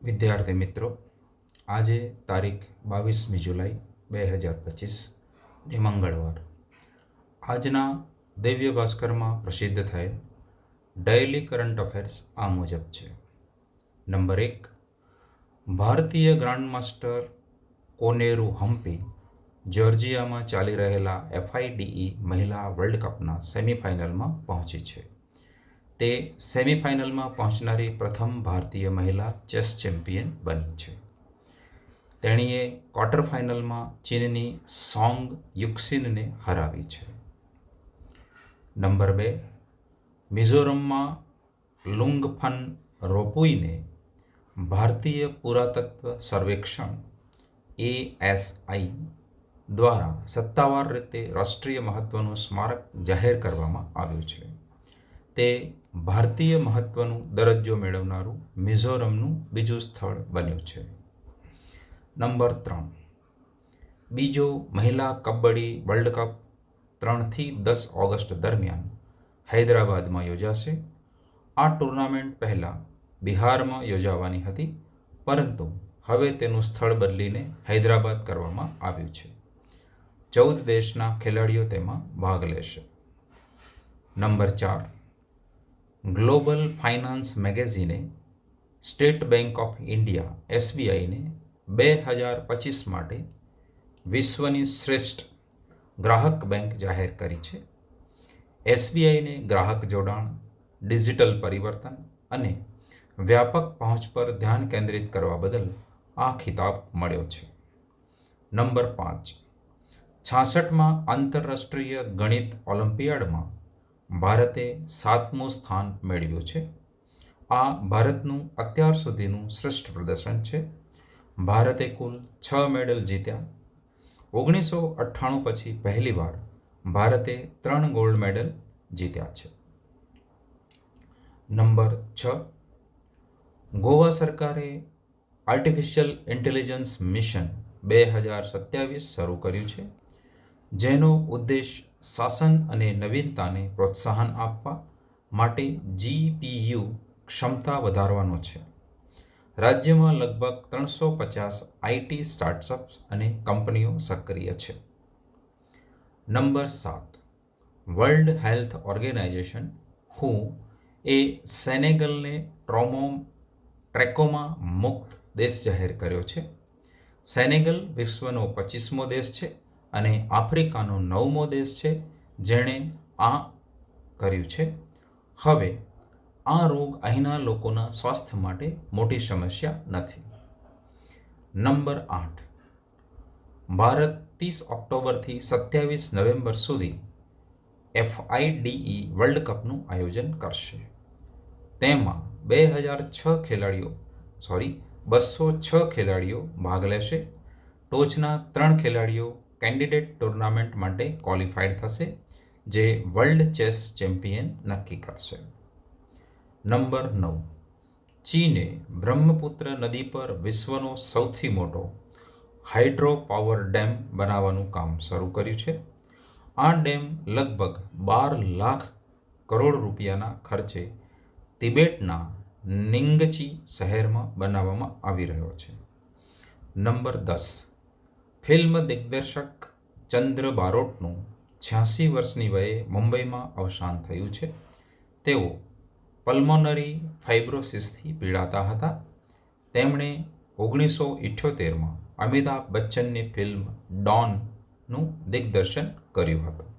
વિદ્યાર્થી મિત્રો, આજે તારીખ 22મી જુલાઈ 2025 ને મંગળવાર. આજના દિવ્ય ભાસ્કરમાં પ્રસિદ્ધ થયેલ ડેઇલી કરંટ અફેર્સ આ મુજબ છે. નંબર 1, ભારતીય ગ્રાન્ડમાસ્ટર કોનેરુ હમ્પી જ્યોર્જિયામાં ચાલી રહેલા FIDE મહિલા વર્લ્ડ કપના સેમિફાઇનલમાં પહોંચી છે. તે સેમિફાઇનલમાં પહોંચનારી પ્રથમ ભારતીય મહિલા ચેસ ચેમ્પિયન બની છે. તેણીએ ક્વાર્ટર ફાઇનલમાં ચીનની સોંગ યુક્સિનને હરાવી છે. નંબર 2, મિઝોરમમાં લુંગફન રોપુઈને ભારતીય પુરાતત્વ સર્વેક્ષણ ASI દ્વારા સત્તાવાર રીતે રાષ્ટ્રીય મહત્વનું સ્મારક જાહેર કરવામાં આવ્યું છે. તે ભારતીય મહત્વનું દરજ્જો મેળવનારું મિઝોરમનું બીજું સ્થળ બન્યું છે. નંબર 3, બીજો મહિલા કબડ્ડી વર્લ્ડ કપ 3થી 10 ઓગસ્ટ દરમિયાન હૈદરાબાદમાં યોજાશે. આ ટુર્નામેન્ટ પહેલાં બિહારમાં યોજાવાની હતી, પરંતુ હવે તેનું સ્થળ બદલીને હૈદરાબાદ કરવામાં આવ્યું છે. 14 દેશના ખેલાડીઓ તેમાં ભાગ લેશે. નંબર 4, ગ્લોબલ ફાઇનાન્સ મેગેઝિને સ્ટેટ બેંક ઓફ ઇન્ડિયા SBIને 2025 માટે વિશ્વની શ્રેષ્ઠ ગ્રાહક બેંક જાહેર કરી છે. SBIને ગ્રાહક જોડાણ, ડિજિટલ પરિવર્તન અને વ્યાપક પહોંચ પર ધ્યાન કેન્દ્રિત કરવા બદલ આ ખિતાબ મળ્યો છે. નંબર 5, 66માં આંતરરાષ્ટ્રીય ગણિત ઓલિમ્પિયાડમાં ભારતે 7મું સ્થાન મેળવ્યું છે. આ ભારતનું અત્યાર સુધીનું શ્રેષ્ઠ પ્રદર્શન છે. ભારતે કુલ 6 મેડલ જીત્યા. 1998 પછી પહેલીવાર ભારતે 3 ગોલ્ડ મેડલ જીત્યા છે. નંબર 6, ગોવા સરકારે આર્ટિફિશિયલ ઇન્ટેલિજન્સ મિશન 2027 શરૂ કર્યું છે, જેનો ઉદ્દેશ શાસન અને નવીનતાને પ્રોત્સાહન આપવા માટે GPU ક્ષમતા વધારવાનો છે. રાજ્યમાં લગભગ 350 IT સ્ટાર્ટઅપ્સ અને કંપનીઓ સક્રિય છે. Number 7, World Health Organisation WHO એ સેનેગલને ટ્રેકોમા મુક્ત દેશ જાહેર કર્યો છે. સેનેગલ વિશ્વનો 25મો દેશ છે અને આફ્રિકાનો 9મો દેશ છે જેણે આ કર્યું છે. હવે આ રોગ અહીંના લોકોના સ્વાસ્થ્ય માટે મોટી સમસ્યા નથી. નંબર 8, ભારત 30 ઓક્ટોબરથી 27 નવેમ્બર સુધી FIDE વર્લ્ડ કપનું આયોજન કરશે. તેમાં 206 ખેલાડીઓ ભાગ લેશે. ટોચના 3 ખેલાડીઓ કેન્ડિડેટ ટુર્નામેન્ટ માટે ક્વોલિફાઈડ થશે, જે વર્લ્ડ ચેસ ચેમ્પિયન નક્કી કરશે. નંબર 9, ચીને બ્રહ્મપુત્ર નદી પર વિશ્વનો સૌથી મોટો હાઇડ્રો પાવર ડેમ બનાવવાનું કામ શરૂ કર્યું છે. આ ડેમ લગભગ 12 લાખ કરોડ રૂપિયાના ખર્ચે તિબેટના નિંગચી શહેરમાં બનાવવામાં આવી રહ્યો છે. નંબર 10, ફિલ્મ દિગ્દર્શક ચંદ્ર બારોટનું 86 વર્ષની વયે મુંબઈમાં અવસાન થયું છે. તેઓ પલ્મોનરી ફાઇબ્રોસિસથી પીડાતા હતા. તેમણે 1978માં અમિતાભ બચ્ચનની ફિલ્મ ડોનનું દિગ્દર્શન કર્યું હતું.